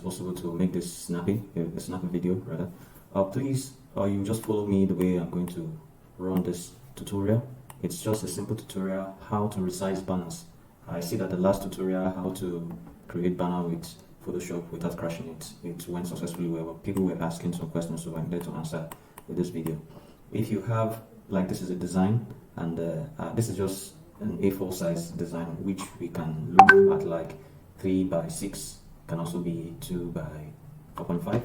possible to make this snappy, a snappy video rather. Please, you just follow me the way I'm going to run this tutorial. It's just a simple tutorial how to resize banners. I see that the last tutorial, how to create banner with Photoshop without crashing it went successfully well. People were asking some questions, so I'm there to answer with this video. If you have, like, this is a design, and this is just an A4 size design, which we can look at like 3 by 6, can also be 2 by 4.5,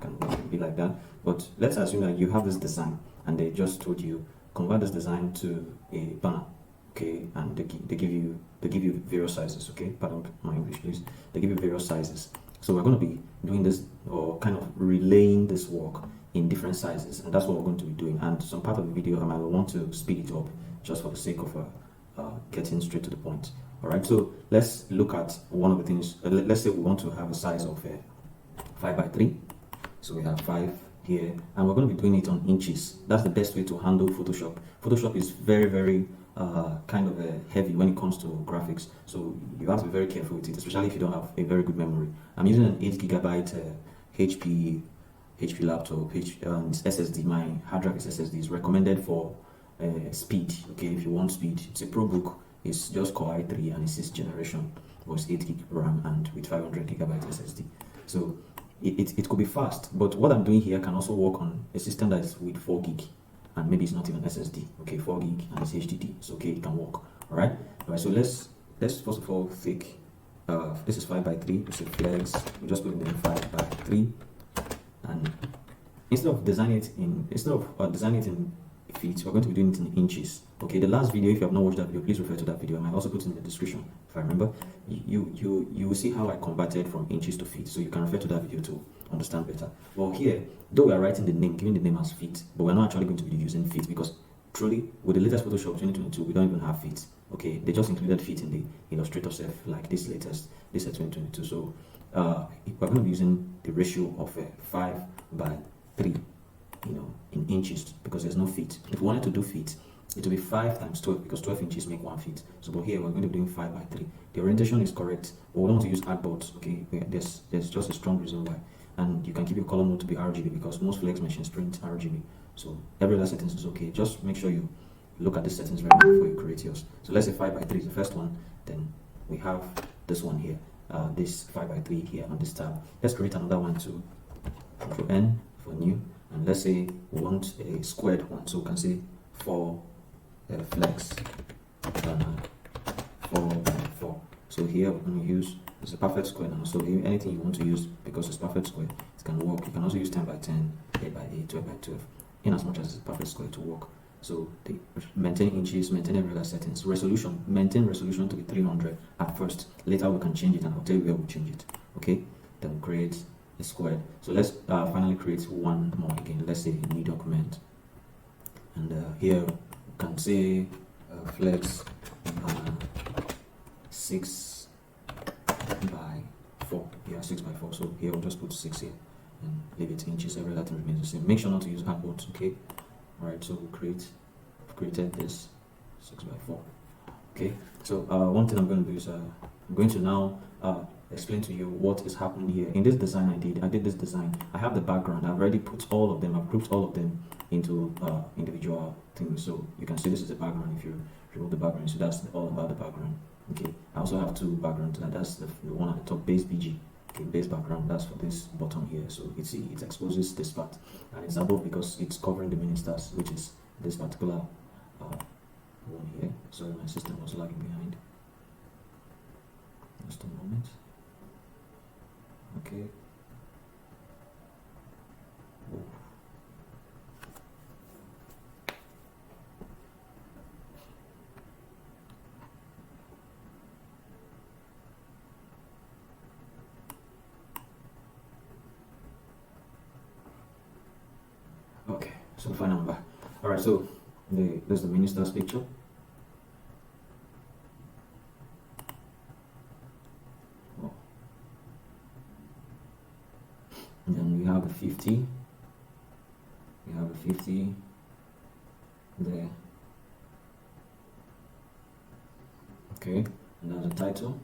can be like that. But let's assume that you have this design and they just told you convert this design to a banner, okay, and they give you various sizes, okay, pardon my English please, they give you various sizes. So we're going to be doing this, or kind of relaying this work in different sizes, and that's what we're going to be doing. And some part of the video I might want to speed it up just for the sake of getting straight to the point. All right, so let's look at one of the things. Let's say we want to have a size of 5 by 3, so we have 5 here, and we're going to be doing it on inches. That's the best way to handle Photoshop. Photoshop is very kind of heavy when it comes to graphics, so you have to be very careful with it, especially if you don't have a very good memory. I'm using an 8 GB HP laptop, SSD. My hard drive is SSD. It's recommended for speed. Okay, if you want speed, it's a ProBook. It's just Core i3 and it's 6th generation, but it's 8 GB RAM and with 500 GB SSD. So it could be fast, but what I'm doing here can also work on a system that is with 4 GB and maybe it's not even SSD. Okay, 4 GB and it's HDD. It's okay, it can work. All right. So let's first of all take this is 5 by 3. It's a flex. We just put it in 5 by 3, and instead of designing it in feet, we're going to be doing it in inches. Okay, the last video, if you have not watched that video, please refer to that video. I might also put it in the description if I remember. You will see how I converted from inches to feet, so you can refer to that video to understand better. Well, here, though we are writing the name, giving the name as feet, but we're not actually going to be using feet, because truly with the latest Photoshop 2022 we don't even have feet. Okay, they just included feet in the Illustrator self, like this is 2022. So we're going to be using the ratio of 5 by 3, in inches, because there's no feet. If we wanted to do feet, it will be 5 times 12, because 12 inches make 1 feet. So but here we're going to be doing 5 by 3. The orientation is correct, but we don't want to use artboards. Okay, there's just a strong reason why. And you can keep your color mode to be RGB, because most Flex machines print RGB. So every other settings is okay. Just make sure you look at the settings very well before you create yours. So let's say 5 by 3 is the first one. Then we have this one here, this 5 by 3 here on this tab. Let's create another one too. Control N for new. And let's say we want a squared one, so we can say 4 flex 4 by 4. So here we're going to use, it's a perfect square now, so anything you want to use, because it's perfect square, it can work. You can also use 10 by 10, 8 by 8, 12 by 12, in as much as it's a perfect square to work. So they maintain inches, maintain every other settings. Resolution, maintain resolution to be 300 at first. Later we can change it, and I'll tell you where we change it. Okay, then create a square. So let's finally create one more again. Let's say a new document, and here we can say flex 6 by 4. Yeah, 6 by 4. So here we'll just put 6 here and leave it inches. Every other thing remains the same. Make sure not to use artboards. Okay. All right. So we've created this 6 by 4. Okay. So one thing I'm going to do is I'm going to now explain to you what is happening here. In this design I did this design. I have the background. I've already put all of them. I've grouped all of them into individual things. So you can see this is the background. If you remove the background, so that's all about the background. Okay. I also have 2 backgrounds. That's the one at the top, base BG. Okay, base background. That's for this bottom here. So it exposes this part, and it's above because it's covering the ministers, which is this particular one here. Sorry, my system was lagging behind. Just a moment. Okay. Oh. Okay, so final number. All right, so there's the minister's picture. And then we have the 50. We have the 50 there. Okay, and that's the title.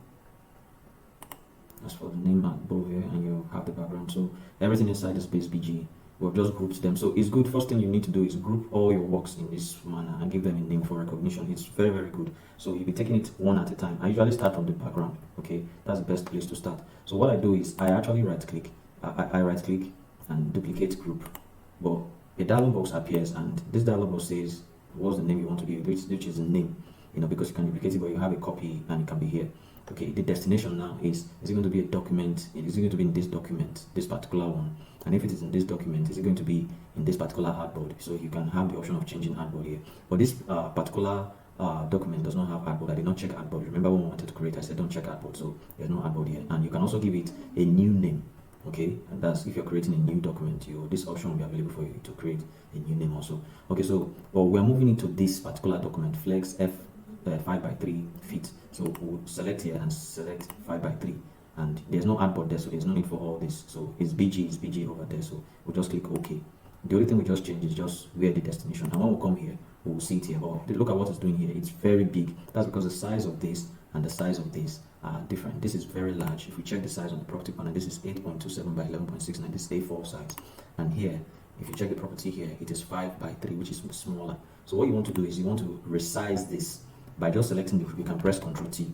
as for the name above here, and you have the background. So everything inside is base BG. We've just grouped them. So it's good. First thing you need to do is group all your works in this manner and give them a name for recognition. It's very, very good. So you'll be taking it one at a time. I usually start from the background. Okay, that's the best place to start. So what I do is I actually right click. I right click and duplicate group. But a dialog box appears, and this dialog box says what's the name you want to give, which is the name. You know, because you can duplicate it, but you have a copy and it can be here. Okay, the destination now is it going to be a document? Is it going to be in this document, this particular one? And if it is in this document, is it going to be in this particular artboard? So you can have the option of changing artboard here. But this particular document does not have artboard. I did not check artboard. Remember when we wanted to create, I said don't check artboard. So there's no artboard here. And you can also give it a new name. Okay, and that's if you're creating a new document, this option will be available for you to create a new name also. Okay, so we're moving into this particular document, flex F 5x3 feet. So we'll select here and select 5x3, and there's no artboard there, so there's no need for all this. So it's BG over there, so we'll just click OK. The only thing we just change is just where the destination, and when we come here we'll see it here. But look at what it's doing here. It's very big. That's because the size of this and the size of this are different. This is very large. If we check the size on the property panel, this is 8.27 by 11.69. This is A4 size, and here if you check the property here, it is 5x3, which is smaller. So what you want to do is you want to resize this by just selecting you can press Ctrl T.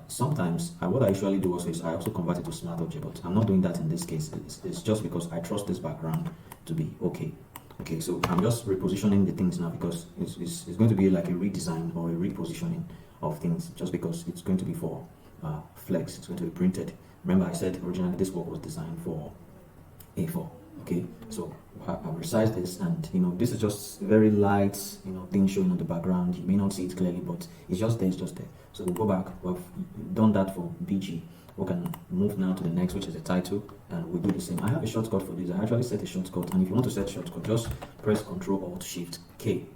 Sometimes what I usually do also is I also convert it to smart object, but I'm not doing that in this case. It's just because I trust this background to be okay. Okay, so I'm just repositioning the things now because it's going to be like a redesign or a repositioning of things, just because it's going to be for flex. It's going to be printed. Remember I said originally this work was designed for A4. Okay, so I've resized this, and this is just very light thing showing on the background. You may not see it clearly, but it's just there. So we'll go back. We've done that for BG. We can move now to the next, which is the title, and we'll do the same. I have a shortcut for this. I actually set a shortcut, and if you want to set shortcut, just press Ctrl Alt Shift K.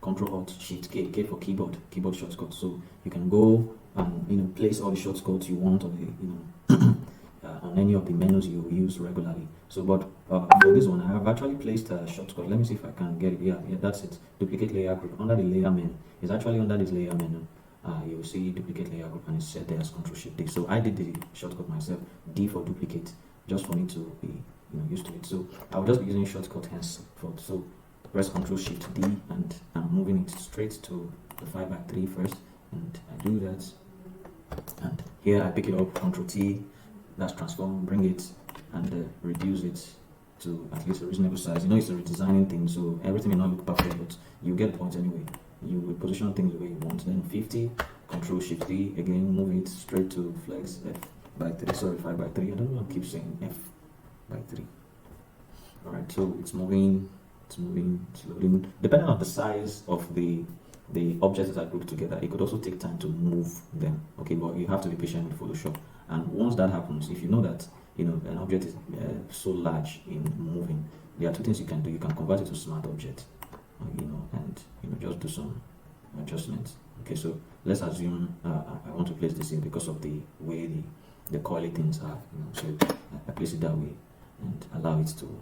Ctrl Alt Shift K. K for keyboard shortcut. So you can go and place all the shortcuts you want on the on any of the menus you use regularly. So but for this one I have actually placed a shortcut. Let me see if I can get it. Yeah, that's it. Duplicate layer group under the layer menu. It's actually under this layer menu. You will see duplicate layer group, and it's set there as Ctrl Shift D. So I did the shortcut myself, D for duplicate, just for me to be used to it. So I'll just be using shortcut henceforth. So press Ctrl Shift D, and I'm moving it straight to the 5x3 first, and I do that, and here I pick it up, Ctrl T, that's transform, bring it, and reduce it to at least a reasonable size. It's a redesigning thing, so everything may not look perfect, but you get the point anyway. You will position things the way you want. Then 50, Ctrl Shift D, again move it straight to flex F 5x3. I don't know why I keep saying F by 3. Alright, so it's moving, it's loading. Depending on the size of the objects that are grouped together, it could also take time to move them. Okay, but you have to be patient with Photoshop. And once that happens, if you know that an object is so large in moving, there are two things you can do. You can convert it to smart object, and just do some adjustments. Okay, so let's assume I want to place this in because of the way the coily things are. So I place it that way and allow it to.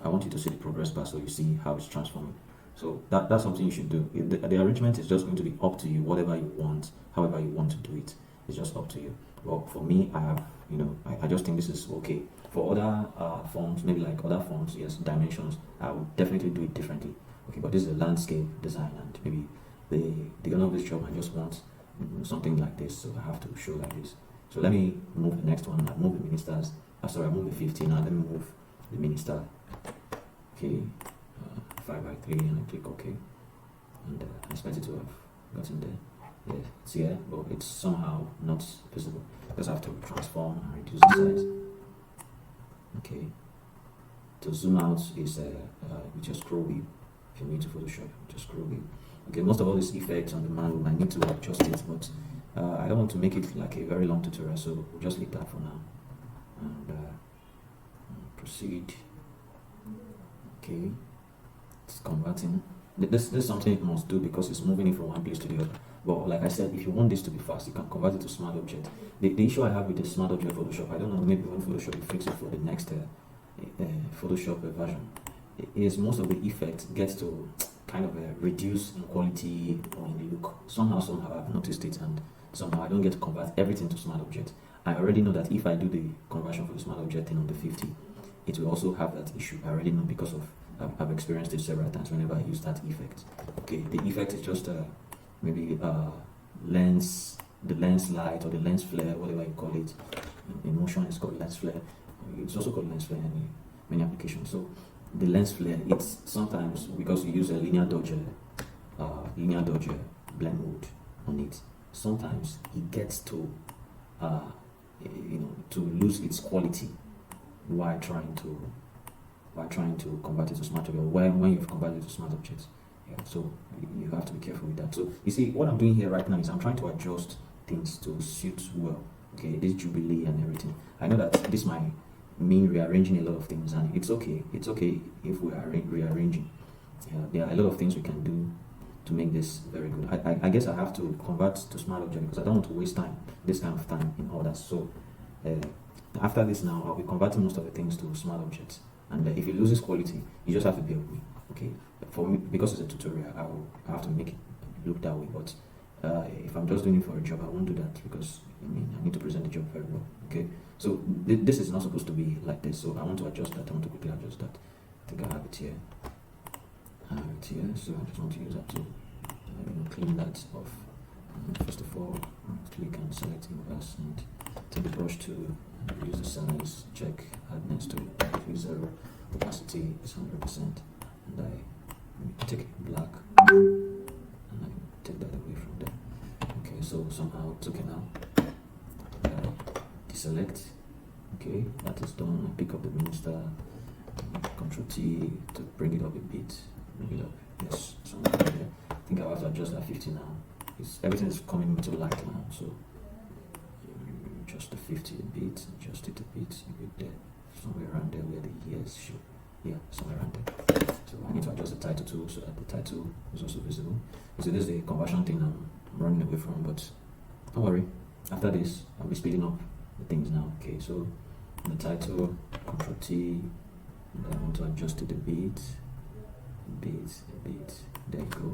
I want you to see the progress bar so you see how it's transforming. So that's something you should do. The arrangement is just going to be up to you. Whatever you want, however you want to do it, it's just up to you. Well, for me, I have, I just think this is okay. For other fonts, maybe like other fonts, yes, dimensions, I would definitely do it differently. Okay, but this is a landscape design, and maybe the owner of this job, I just want something like this, so I have to show like this. So let me move the next one. I move the ministers. Sorry, I move the 50 now. Let me move the minister. Okay, 5x3, and I click OK, and I expect it to have gotten there. Yeah, it's here, but it's somehow not visible because I have to transform and reduce the size. Okay, to zoom out is with your scroll wheel. If you're new to Photoshop, just scroll wheel. Okay, most of all these effects on the manual, I need to adjust it, but I don't want to make it like a very long tutorial, so we'll just leave that for now and proceed. Okay, it's converting. This is something it must do because it's moving it from one place to the other. But like I said, if you want this to be fast, you can convert it to smart object. The issue I have with the smart object Photoshop, I don't know, maybe when Photoshop will fix it for the next Photoshop version, is most of the effects get to kind of reduce in quality or in the look. Somehow I've noticed it, and somehow I don't get to convert everything to smart object. I already know that if I do the conversion for the smart object thing on the 50, it will also have that issue. I already know because of I've experienced it several times whenever I use that effect. Okay, the effect is just maybe lens, the lens light or the lens flare, whatever you call it. In motion, it's called lens flare. It's also called lens flare in many applications. So the lens flare, it's sometimes because you use a linear dodge blend mode on it. Sometimes it gets to to lose its quality while trying to convert it to smart object, when you've converted it to smart objects. Yeah, so you have to be careful with that. So you see, what I'm doing here right now is I'm trying to adjust things to suit well. Okay, this jubilee and everything. I know that this might mean rearranging a lot of things, and it's okay. It's okay if we are rearranging. Yeah, there are a lot of things we can do to make this very good. I guess I have to convert to smart object because I don't want to waste this kind of time in all that. So after this now, I'll be converting most of the things to smart objects. And if it loses quality, you just have to bear with me. Okay, for me, because it's a tutorial, I have to make it look that way. But if I'm just doing it for a job, I won't do that because I need to present the job very well. Okay, so this is not supposed to be like this. So I want to adjust that. I want to quickly adjust that. I think I have it here. So I just want to use that to clean that off. First of all, click and select inverse and take the brush tool and use the size, check hardness to 0, opacity is 100%, and I take black and I take that away from there. Okay, so somehow it's okay now. Deselect. Okay, that is done. I pick up the minister, Ctrl T to bring it up a bit. Bring it up. Yes, somewhere there. I think I have to adjust that 50 now. Everything is coming into light now, so adjust the 50 a bit, adjust it a bit there, somewhere around there where the years show. Yeah, somewhere around there. So I need to adjust the title too so that the title is also visible. So this is the conversion thing I'm running away from, but don't worry. After this, I'll be speeding up the things now. Okay, so the title, Ctrl T, and I want to adjust it a bit. There you go.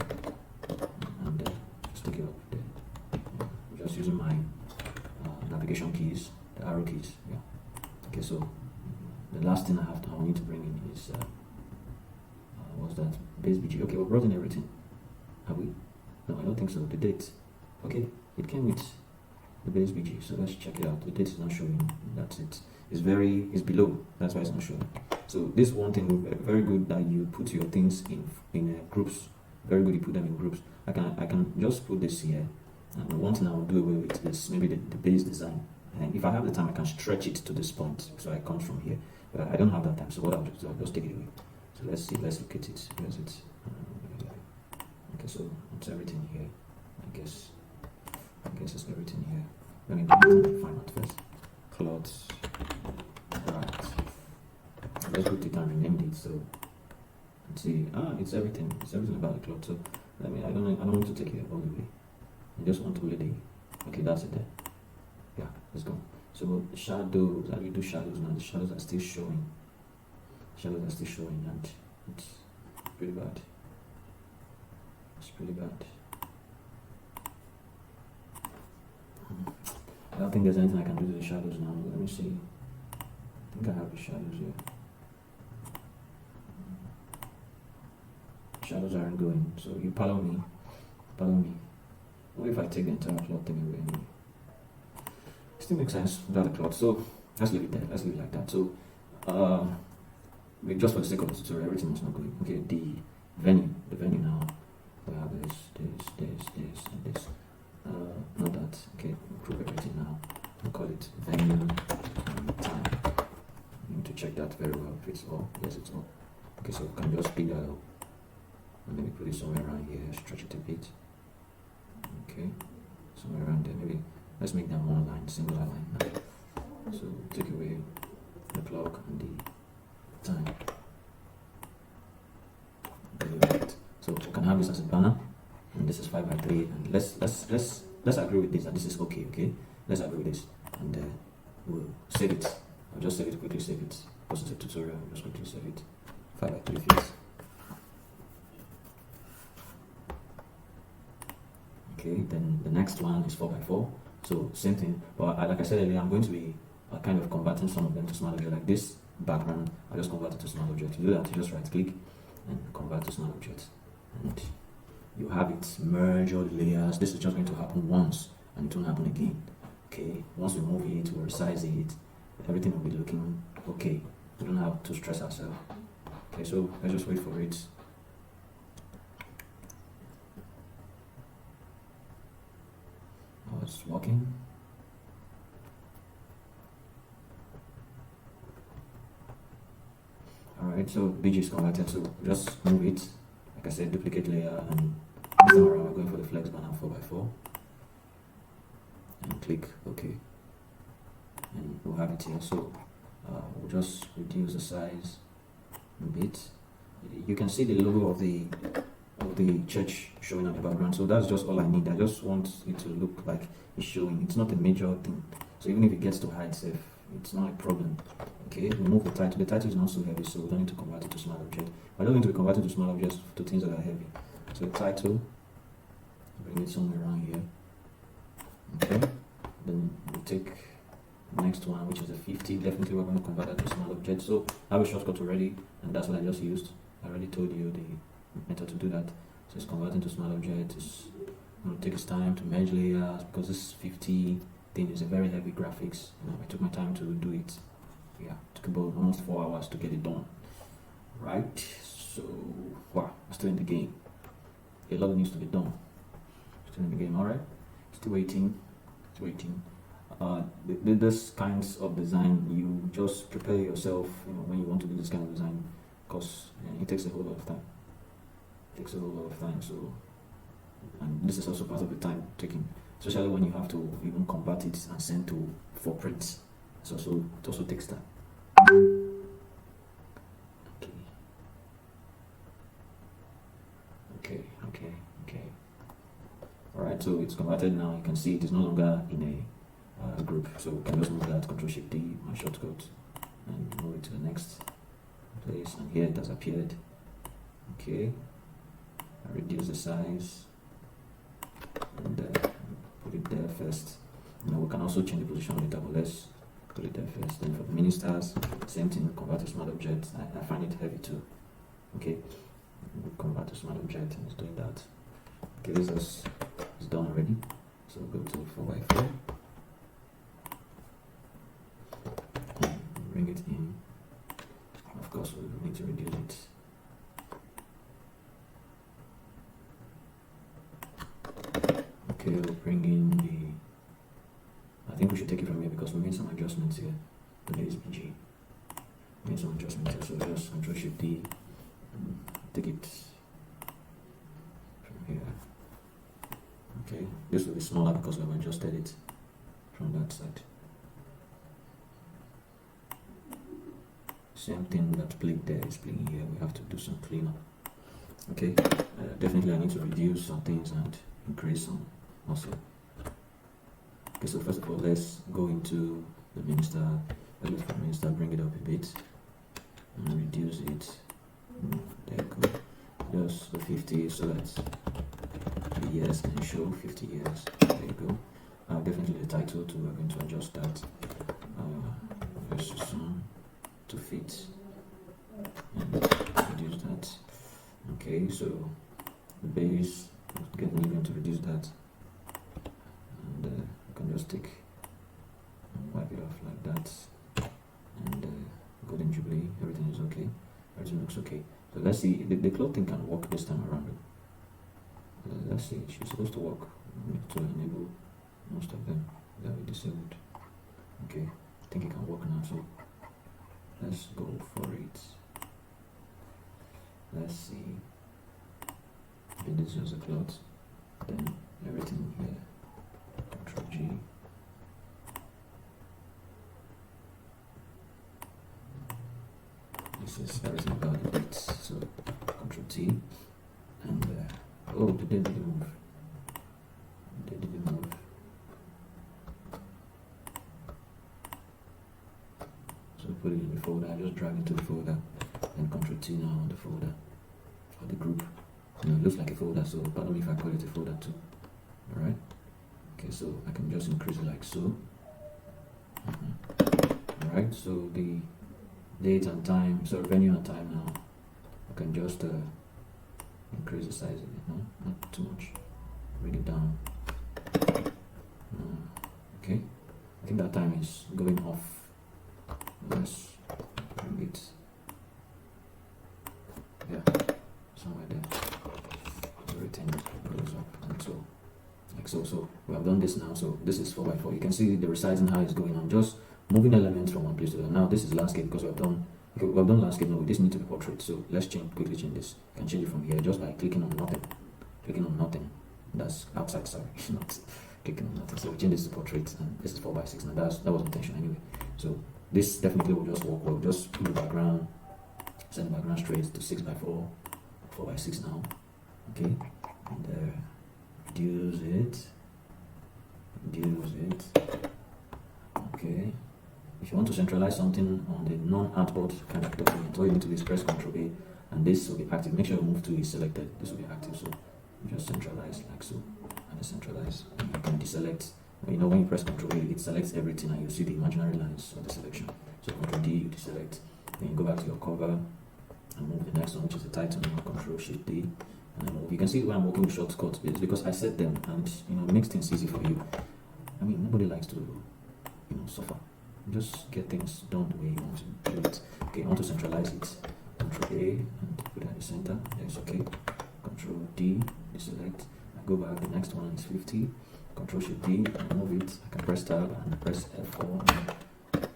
And just take it up there. Yeah. Just using my navigation keys, the arrow keys. Yeah. Okay, so the last thing I need to bring in is what's that? Base BG. Okay, we brought in everything. Have we? No, I don't think so. The date. Okay, it came with the base BG. So let's check it out. The date is not showing. That's it. It's below. That's why it's not showing. So this one thing, very good that you put your things in groups. Very good you put them in groups. I can just put this here, and one thing I will do away with is maybe the base design. And if I have the time, I can stretch it to this point, so it comes from here. But I don't have that time, so what I'll just take it away. So let's see. Let's look at it. Where's it? Okay, so it's everything here. I guess it's everything here. Let me find out first. Clothes. Right. Let's put it and rename it. So let's see. It's everything. It's everything about the cloth. So I don't want to take it all the way. I just want to let it. Okay, that's it there. Yeah, let's go. So shadows. How do you do shadows now? The shadows are still showing. And it's pretty bad. It's pretty bad. I don't think there's anything I can do to the shadows now. Let me see. I think I have the shadows here. Shadows aren't going, so you follow me. What if I take the entire cloth thing away anyway? Still makes sense without the cloth, so let's leave it there. Let's leave it like that. So just for the sake of the tutorial, everything is not going. Okay, the venue now. We have this, and this. Not that. Okay, group everything now. We'll call it venue and time. You need to check that very well if it's all. Yes, it's all. Okay, so we can just pick that up. And maybe put it somewhere around here, stretch it a bit. Okay, somewhere around there. Maybe let's make that one line, singular line now. So take away the clock and the time. Right. So we can have this as a banner, and this is 5x3. And let's agree with this that this is okay. Okay, let's agree with this, and we'll save it. I'll just save it quickly. Save it. Because it's a tutorial. I'll just quickly save it. 5x3 feet. Okay, then the next one is 4x4. So same thing, but like I said earlier, I'm going to be kind of converting some of them to smart object. Like this background, I just convert it to smart object. To do that, you just right click and convert to smart object, and you have it merge all the layers. This is just going to happen once and it won't happen again. Okay, once we move it, we resize it, everything will be looking okay. We don't have to stress ourselves. Okay, so let's just wait for it. Oh, it's working. Alright, so BG is converted, so just move it. Like I said, duplicate layer, and this time around we're going for the flex banner 4x4. And click OK. And we'll have it here. So we'll just reduce the size a bit. You can see the logo of the church showing on the background, so that's just all I need. I just want it to look like it's showing. It's not a major thing, so even if it gets to hide safe, it's not a problem. Okay, remove the title. The title is not so heavy, so we don't need to convert it to small object. I don't need to be converted to small objects to things that are heavy. So the title, bring it somewhere around here. Okay, then we take the next one, which is a 50. Definitely we're going to convert that to small object. So I have a shortcut already, and that's what I just used. I already told you the method to do that. So it's converting to small object. It's going to take its time to merge layers, because this 50 thing is a very heavy graphics. I took my time to do it. Yeah, it took about almost 4 hours to get it done. Right, so wow, I'm still in the game. A lot needs to be done. Still in the game. All right, still waiting. This kinds of design, you just prepare yourself, when you want to do this kind of design, because it takes a whole lot of time. So, and this is also part of the time taking, especially when you have to even convert it and send to for print. So it also takes time. Okay. All right, so it's converted now. You can see it is no longer in a group, so we can just move that, Ctrl+Shift+D, my shortcut, and move it to the next place, and here it has appeared. Okay, I reduce the size and put it there first. Now we can also change the position of it, but let's put it there first. Then for the ministers, same thing, convert to smart object. I find it heavy too. Okay, convert to smart object, and it's doing that. Okay, this is done already. So go to 4x4. Bring it in. Of course, we need to reduce it. Okay, we'll bring in the. I think we should take it from here because we made some adjustments here. The base BG. Made some adjustments here, so just Ctrl+Shift+D. Take it from here. Okay, this will be smaller because we've adjusted it from that side. Same thing that played there is playing here. We have to do some cleanup. Okay, definitely I need to reduce some things and increase some also. Okay, so first of all, let's go into the minister. Let's look for minister, bring it up a bit and reduce it. There you go. Just the 50 so that the years can show 50 years. There you go. Definitely the title too, we're going to adjust that. Versus to fit and reduce that. Okay, so the base, we're going to reduce that, and you can just take and wipe it off like that, and golden jubilee, everything is okay, everything looks okay. So let's see, the clothing can work this time around. Let's see, she's supposed to work. We need to enable most of them that we disabled. Okay, I think it can work now, so let's go for it. Let's see. Okay, this is the cloth. Then everything here. Ctrl+G. This is everything about the bits. So Ctrl+T. And oh, they didn't move. They didn't move. So put it in the folder. I just drag into the folder. And Ctrl+T now on the folder or the group. It looks like a folder, so pardon me if I call it a folder too. Alright. Okay, so I can just increase it like so. Alright, so the date and time, so venue and time now, I can just increase the size of it, no? Not too much, bring it down. Okay, I think that time is going off. Let's bring it, yeah, somewhere there. Everything goes up and so, like so. So we have done this now. So this is 4x4. You can see the resizing how it's going on. Just moving elements from one place to the other. Now this is landscape because we have done landscape. No, this needs to be portrait. So let's quickly change this. You can change it from here just by clicking on nothing. Clicking on nothing. That's outside. Sorry, not clicking on nothing. So we change this to portrait, and this is 4x6. Now that was intention anyway. So this definitely will just work well. Just put the background, send the background straight to 6x4, 4x6 now. Okay, and reduce it. Okay, if you want to centralize something on the non-artboard kind of document, all you need to do is press Ctrl A, and this will be active. Make sure your move to is selected. This will be active, so you just centralize like so, and then centralize. And you can deselect. You know, when you press Ctrl A, it selects everything, and you see the imaginary lines of the selection. So Ctrl D, you deselect. Then you go back to your cover and move the next one, which is the title. Ctrl Shift D. And then you can see when I'm working with shortcuts, it's because I set them, and it makes things easy for you. I mean, nobody likes to suffer. Just get things done the way you want to do it. Okay, I want to centralize it. Ctrl A and put it at the center. That's okay. Ctrl D, deselect. I go back. The next one is 50. Ctrl Shift D and move it. I can press Tab and press F4. And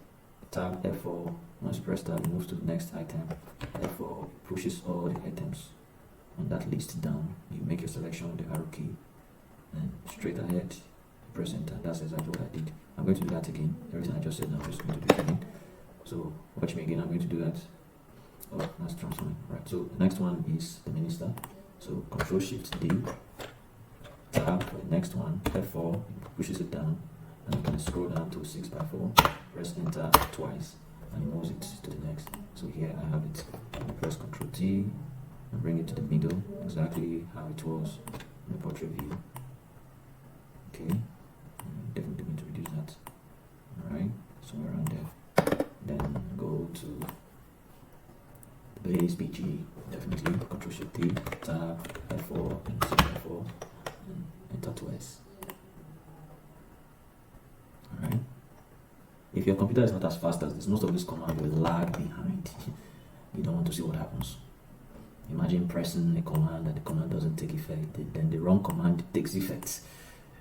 tab F4. Once you press Tab, it moves to the next item. F4 pushes all the items on that list down. You make your selection with the arrow key and straight ahead, press enter. That's exactly what I did. I'm going to do that again. Everything I just said now, I'm just going to do it again. So watch me again. I'm going to do that. Oh, that's transforming. Right, so the next one is the minister. So Control Shift D, tab for the next one, F4 pushes it down, and you can scroll down to 6x4, press enter twice, and it moves it to the next. So here I have it. Press Control T and bring it to the middle, exactly how it was in the portrait view. Okay, definitely going to reduce that. Alright, somewhere around there. Then go to the base PG, definitely Control Shift T, tab F4 and F4 and enter twice. Alright. If your computer is not as fast as this, most of this command will lag behind. You don't want to see what happens. Imagine pressing a command and the command doesn't take effect, then the wrong command takes effect.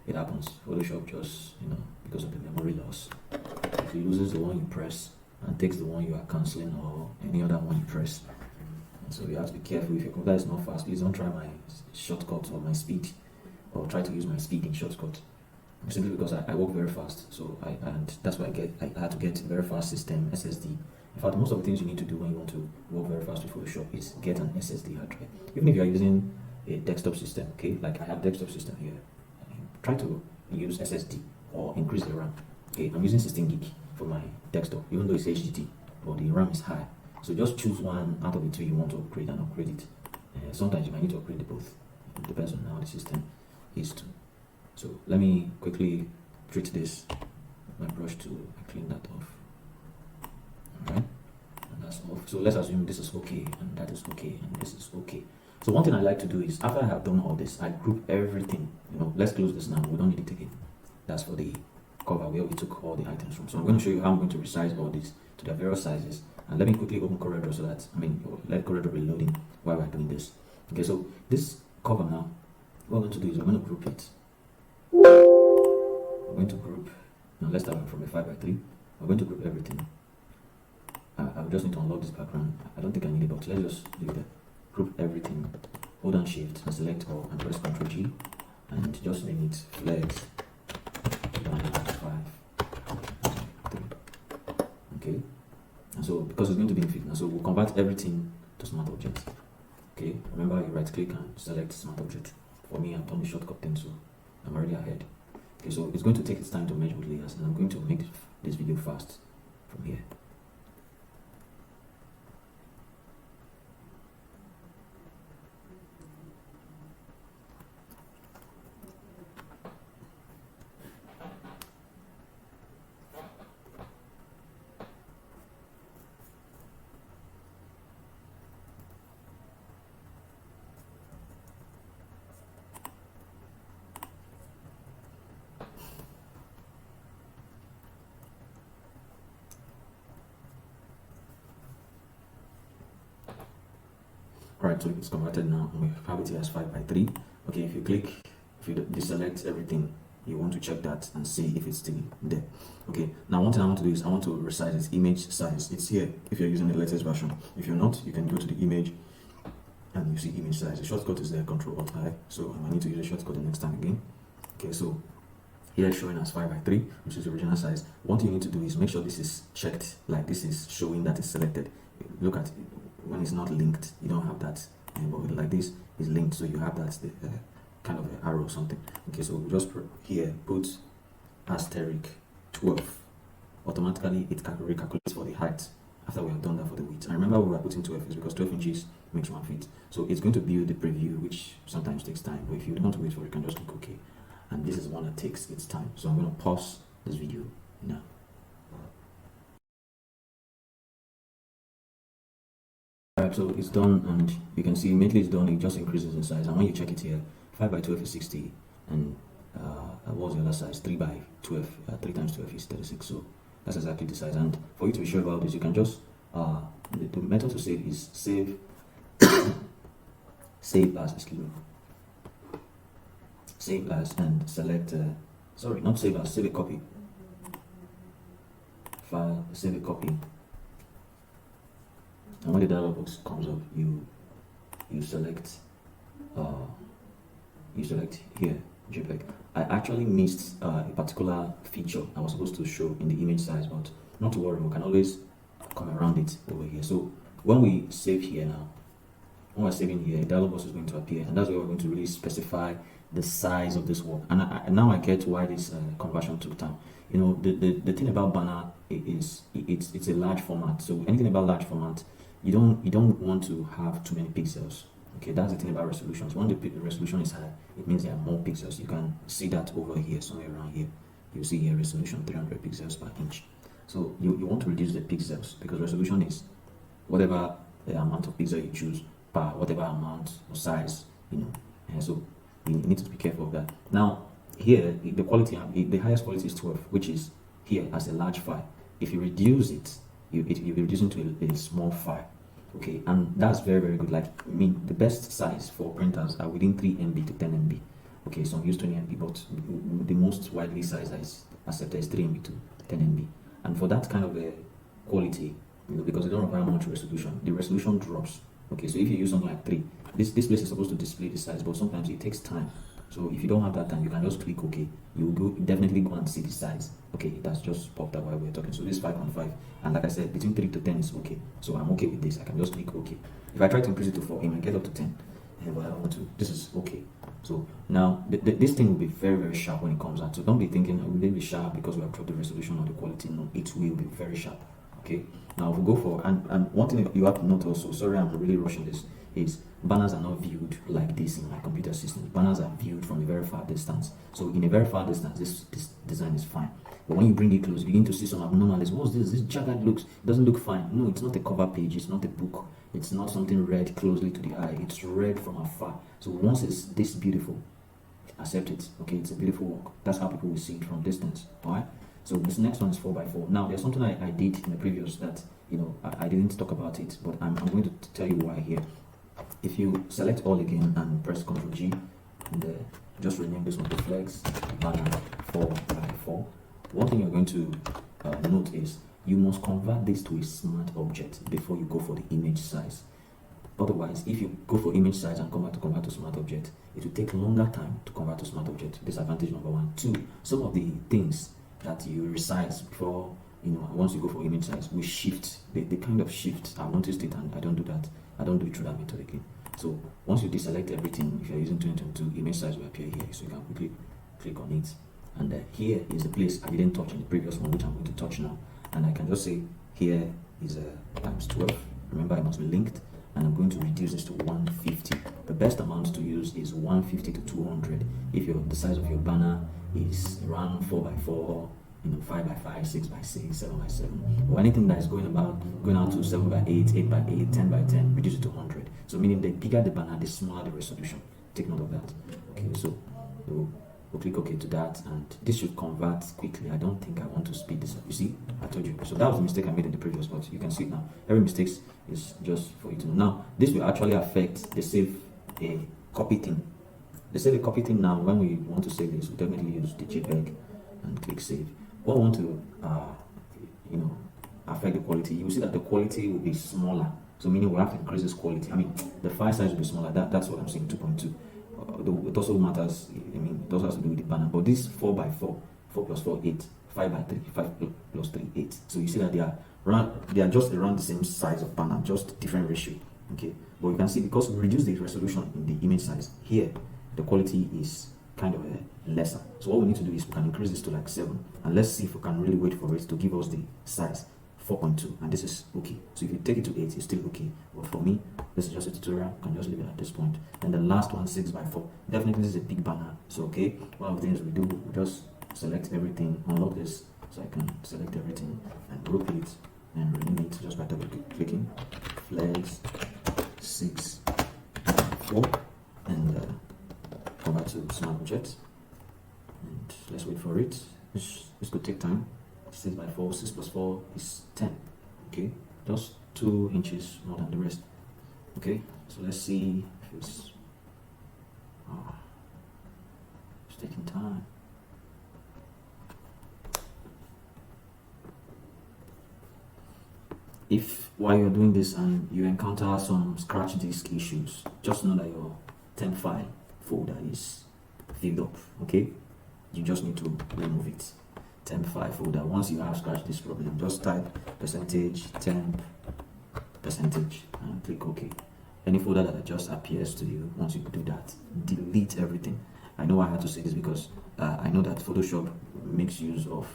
It happens. Photoshop just, because of the memory loss, if it loses the one you press and takes the one you are cancelling or any other one you press. And so you have to be careful. If your computer is not fast, please don't try my shortcut or my speed, or try to use my speed in shortcut. Simply because I work very fast, so and that's why I had to get a very fast system SSD. In fact, most of the things you need to do when you want to work very fast with Photoshop is get an SSD hard drive. Even if you are using a desktop system, okay, like I have desktop system here, try to use SSD or increase the RAM. Okay, I'm using 16 gig for my desktop, even though it's HDD, but the RAM is high. So just choose one out of the two you want to upgrade and upgrade it. Sometimes you might need to upgrade both. It depends on how the system is too. So let me quickly treat this with my brush to clean that off. Alright, and that's off. So let's assume this is okay, and that is okay, and this is okay. So one thing I like to do is, after I have done all this, I group everything. Let's close this now. We don't need it again. That's for the cover where we took all the items from. So I'm going to show you how I'm going to resize all this to their various sizes. And let me quickly open CorelDraw so that, let CorelDraw be loading while we're doing this. Okay, so this cover now, what we're going to do is we're going to group it. We're going to group, now let's start from a 5x3. We're going to group everything. I'll just need to unlock this background. I don't think I need it, but let's just leave it there. Group everything. Hold down Shift and select all and press Ctrl G and just name it flex 1.5. Okay. And so because it's going to be infinite, now so we'll convert everything to smart object. Okay. Remember, you right click and select smart object. For me, I've done the shortcut thing, so I'm already ahead. Okay, so it's going to take its time to merge with layers, and I'm going to make this video fast from here. Alright, so it's converted now, and we have it here as 5:3. Okay, if you deselect everything, you want to check that and see if it's still there. Okay, now one thing I want to do is I want to resize its image size. It's here if you're using the latest version. If you're not, you can go to the image and you see image size. The shortcut is there, Control-Alt-I. So I need to use a shortcut the next time again. Okay, so here it's showing as 5:3, which is the original size. One thing you need to do is make sure this is checked, like this is showing that it's selected. Look at it. When it's not linked, you don't have that, but like this is linked, so you have that kind of an arrow or something. Okay, so we'll just here put asterisk 12. Automatically it recalculates for the height after we have done that for the width. And remember, we are putting 12 is because 12 inches makes 1 feet. So it's going to build the preview, which sometimes takes time, but if you don't want to wait for it, you can just click OK. And this is one that takes its time. So I'm going to pause this video now. Alright, so it's done, and you can see immediately it's done, it just increases in size. And when you check it here, 5:12 is 60, and what was the other size? 3:12, 3 times 12 is 36, so that's exactly the size. And for you to be sure about this, you can just, the method to save is save, save as, excuse me, save as, and select, sorry, not save as, save a copy, file, save a copy. And when the dialog box comes up, you select here JPEG. I actually missed a particular feature I was supposed to show in the image size, but not to worry, we can always come around it over here. So when we save here now, when we're saving here, a dialog box is going to appear, and that's where we're going to really specify the size of this work. And now I get why this conversion took time. You know, the thing about banner is it's a large format. So anything about large format, you don't want to have too many pixels. Okay, that's the thing about resolutions. When the resolution is high, it means there are more pixels. You can see that over here, somewhere around here. You see here resolution 300 pixels per inch. So you want to reduce the pixels, because resolution is whatever the amount of pixel you choose per whatever amount or size, you know. And so you need to be careful of that. Now here the quality, the highest quality is 12, which is here as a large file. If you reduce it, you'll be reducing to a small file. Okay, and that's very good. Like, I mean, the best size for printers are within 3 MB to 10 MB. Okay, some use 20 MB, but the most widely sized that is accepted is 3 MB to 10 MB. And for that kind of a quality, you know, because they don't require much resolution, the resolution drops. Okay, so if you use something like 3, this place is supposed to display the size, but sometimes it takes time. So if you don't have that time, you can just click OK. You will definitely go and see the size. Okay, that's just popped up while we're talking. So this is 5.5, and like I said, between 3 to 10 is okay. So I'm okay with this. I can just click OK. If I try to increase it to 4, it might get up to 10. But I don't want to. This is okay. So now this thing will be very sharp when it comes out. So don't be thinking, will it be sharp because we have dropped the resolution or the quality? No, it will be very sharp. Okay. Now we'll go for, and one thing you have to note also, sorry I'm really rushing this, is banners are not viewed like this in my computer systems. Banners are viewed from a very far distance. So in a very far distance, this design is fine. But when you bring it close, you begin to see some abnormalities. What's this? This jagged looks, it doesn't look fine. No, it's not a cover page, it's not a book, it's not something read closely to the eye, it's read from afar. So once it's this beautiful, accept it. Okay, it's a beautiful work. That's how people will see it from distance. Alright? So this next one is 4x4. Now there's something I did in the previous that, you know, I didn't talk about it, but I'm going to tell you why here. If you select all again and press Ctrl G, and just rename this one to Flex Banner 4x4, one thing you're going to note is you must convert this to a smart object before you go for the image size. Otherwise, if you go for image size and convert to smart object, it will take longer time to convert to smart object. Disadvantage number 1. 2, some of the things that you resize before, you know, once you go for image size, will shift. They kind of shift. I've noticed it, and I don't do that. I don't do it through that method again. So once you deselect everything, if you're using 2022, image size will appear here, so you can quickly click on it. And here is the place I didn't touch in the previous one, which I'm going to touch now. And I can just say here is times 12. Remember, it must be linked, and I'm going to reduce this to 150. The best amount to use is 150 to 200. If the size of your banner is around 4x4, you know, 5x5, 6x6, 7x7, or anything that is going out to 7x8, 8x8, 10x10, reduce it to 100. So meaning the bigger the banner, the smaller the resolution. Take note of that. Okay, so we'll click OK to that, and this should convert quickly. I don't think I want to speed this up. You see, I told you. So that was the mistake I made in the previous, but you can see it now. Every mistake is just for you to know. Now, this will actually affect the save a copy thing. The save a copy thing now, when we want to save this, we definitely use the JPEG and click save. What we want to, affect the quality, you will see that the quality will be smaller. So meaning we have to increase this quality. I mean, the file size will be smaller. That's what I'm saying, 2.2. It also matters, it also has to do with the banner. But this 4x4, 4 plus 4, 8, 5x3, 5 plus 3, 8. So you see that they are just around the same size of banner, just different ratio. Okay, but you can see because we reduce the resolution in the image size, here the quality is kind of lesser. So what we need to do is we can increase this to like 7, and let's see if we can really wait for it to give us the size 4.2, and this is okay. So if you take it to 8, it's still okay. But for me, this is just a tutorial. You can just leave it at this point. And the last one, 6x4. Definitely this is a big banner. So okay, one of the things we do, we just select everything, unlock this, so I can select everything and rotate and rename it just by double clicking. Flex 6x4 and convert to smart object. And let's wait for it. This could take time. 6x4, 6 plus 4 is 10. Okay, just 2 inches more than the rest. Okay, so let's see if it's taking time. If while you're doing this and you encounter some scratch disk issues, just know that your temp file folder is filled up. Okay, you just need to remove it. Temp file folder. Once you have scratched this problem, just type %temp and click OK. Any folder that just appears to you, once you do that, delete everything. I know I had to say this because I know that Photoshop makes use of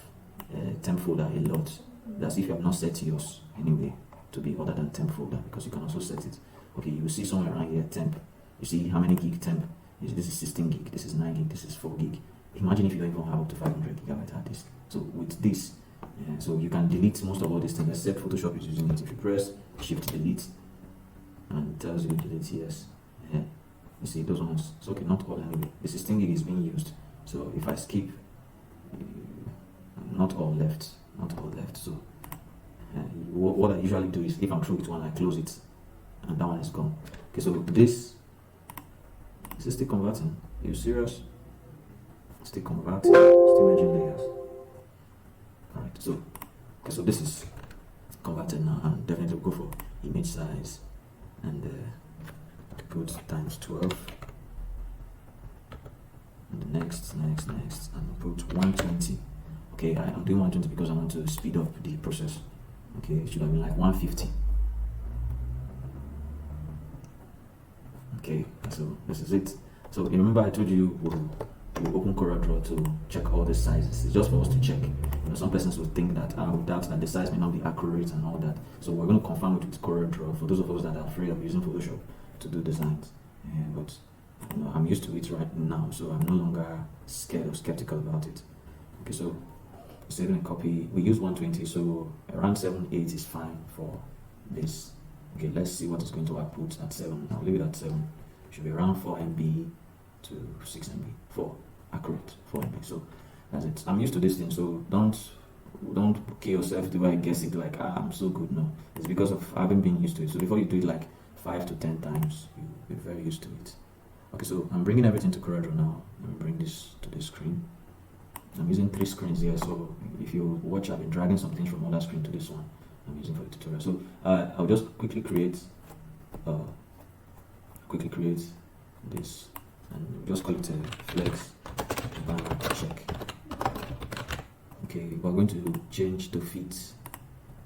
temp folder a lot. That's if you have not set yours anyway to be other than temp folder, because you can also set it. Okay, you will see somewhere around here temp. You see how many gig temp. This is 16 gig, this is 9 gig, this is 4 gig. Imagine if you don't even have up to 500 gigabyte hard disk. So with this, so you can delete most of all these things except Photoshop is using it. If you press Shift Delete and it tells you delete, yes. You see those ones. So okay, not all anyway. The 16 gig is being used. So if I skip, not all left. So what I usually do is if I'm through with one, I close it, and that one is gone. Okay, so this is still converting. Are you serious? Still converting, still merging layers. Alright, so this is converted now, and definitely go for image size and put times 12, and next and put 120. Okay, I'm doing 120 because I want to speed up the process. Okay, it should have been like 150. Okay, so this is it. So remember I told you we'll open CorelDraw to check all the sizes. It's just for us to check. Some persons will think that I would doubt that the size may not be accurate and all that. So we're going to confirm it with CorelDraw for those of us that are afraid of using Photoshop to do designs. But I'm used to it right now, so I'm no longer scared or skeptical about it. Okay, so saving a copy. We use 120, so around 7.8 is fine for this. Okay, let's see what is going to output at 7. I'll leave it at 7. It should be around 4 MB to 6 MB. 4 accurate 4 MB. So that's it. I'm used to this thing, so don't kill yourself. Do I guess it like I'm so good? No, it's because of having been used to it. So before you do it like 5 to 10 times, you're very used to it. Okay, so I'm bringing everything to CorelDraw now. Let me bring this to the screen. I'm using 3 screens here, so if you watch, I've been dragging some things from other screen to this one I'm using for the tutorial. So I'll just quickly create this, and just call it a flex banner check. Okay, we're going to change the fit,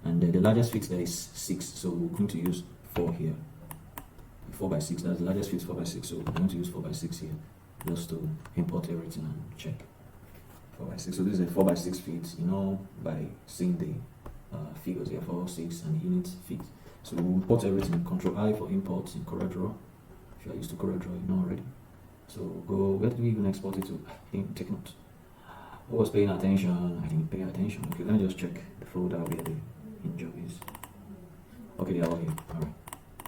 and the largest fit there is 6, so we're going to use 4 here. 4x6, that's the largest fit, 4x6, so we're going to use 4x6 here just to import everything and check. 4x6, so this is a 4x6 feet, by seeing the figures here, 4, 6, and the unit feet. So we'll import everything, Control I for import in CorelDraw. If you are used to CorelDraw, you know already. So go, where do we even export it to? Take note. Who was paying attention? I didn't pay attention. Okay, let me just check the folder where the in job is. Okay, they are all here.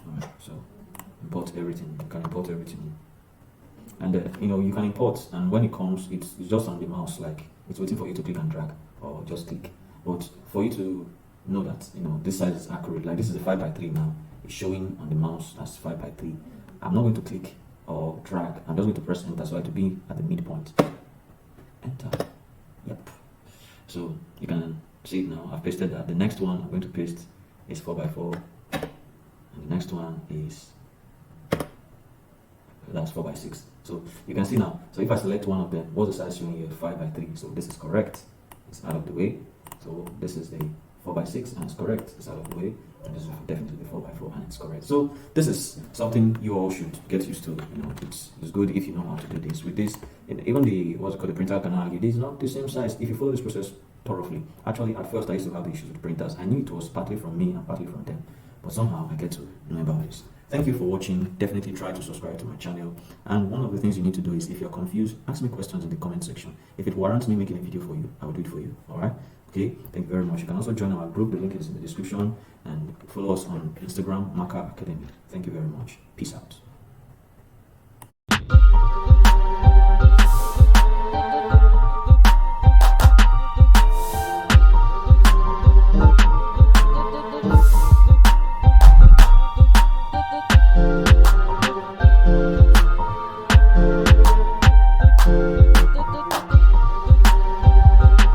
Alright, so import everything. You can import everything. and you can import, and when it comes, it's just on the mouse, like it's waiting for you to click and drag or just click. But for you to know that this size is accurate, like this is a 5x3 now, it's showing on the mouse as 5x3. I'm not going to click or drag, I'm just going to press enter, so I have to be at the midpoint. Enter. Yep. So you can see it now. I've pasted that. The next one I'm going to paste is 4x4, and the next one is that's 4x6. So you can see now. So if I select one of them, what's the size showing here? 5x3. So this is correct. It's out of the way. So this is the 4x6 and it's correct. It's out of the way. And this is definitely the 4x4 and it's correct. So this is something you all should get used to. It's good if you know how to do this. With this, even the printer can argue this is not the same size. If you follow this process thoroughly. Actually, at first I used to have the issues with printers. I knew it was partly from me and partly from them, but somehow I get to know about this. Thank you for watching. Definitely try to subscribe to my channel. And one of the things you need to do is, if you're confused, ask me questions in the comment section. If it warrants me making a video for you, I will do it for you. All right? Okay. Thank you very much. You can also join our group. The link is in the description, and follow us on Instagram, Maka Academy. Thank you very much. Peace out.